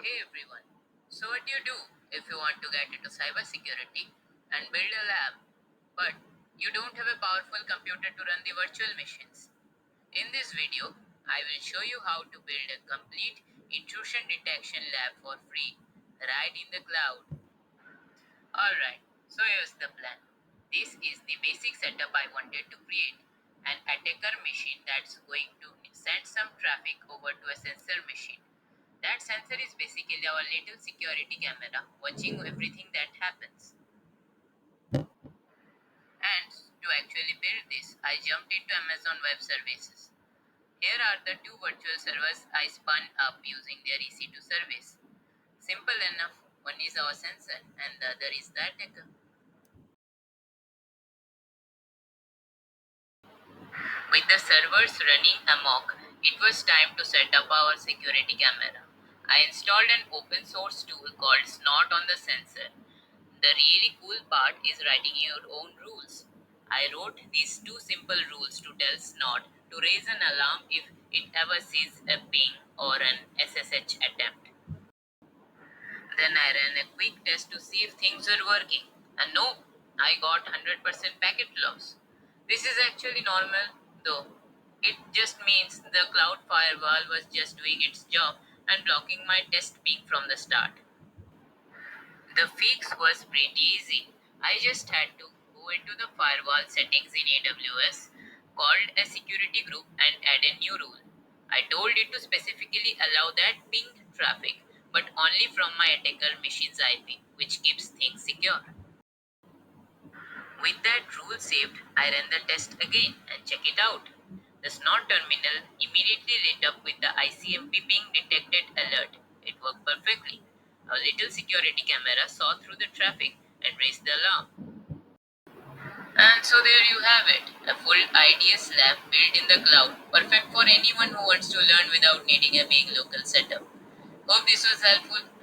Hey everyone. So what do you do if you want to get into cybersecurity and build a lab, but you don't have a powerful computer to run the virtual machines? In this video, I will show you how to build a complete intrusion detection lab for free right in the cloud. Alright, so here's the plan. This is the basic setup I wanted to create. An attacker machine that's going to send some traffic over to a sensor machine. That sensor is basically our little security camera watching everything that happens. And to actually build this, I jumped into Amazon Web Services. Here are the two virtual servers I spun up using their EC2 service. Simple enough, one is our sensor and the other is the attacker. With the servers running amok, it was time to set up our security camera. I installed an open source tool called Snort on the sensor. The really cool part is writing your own rules. I wrote these two simple rules to tell Snort to raise an alarm if it ever sees a ping or an SSH attempt. Then I ran a quick test to see if things were working. And no, I got 100% packet loss. This is actually normal though. It just means the cloud firewall was just doing its job and blocking my test ping from the start. The fix was pretty easy. I just had to go into the firewall settings in AWS, called a security group and add a new rule. I told it to specifically allow that ping traffic, but only from my attacker machine's IP, which keeps things secure. With that rule saved, I ran the test again and check it out. The Snort terminal immediately lit up with the ICMP ping detected alert. It worked perfectly. Our little security camera saw through the traffic and raised the alarm. And so there you have it, a full IDS lab built in the cloud, perfect for anyone who wants to learn without needing a big local setup. Hope this was helpful.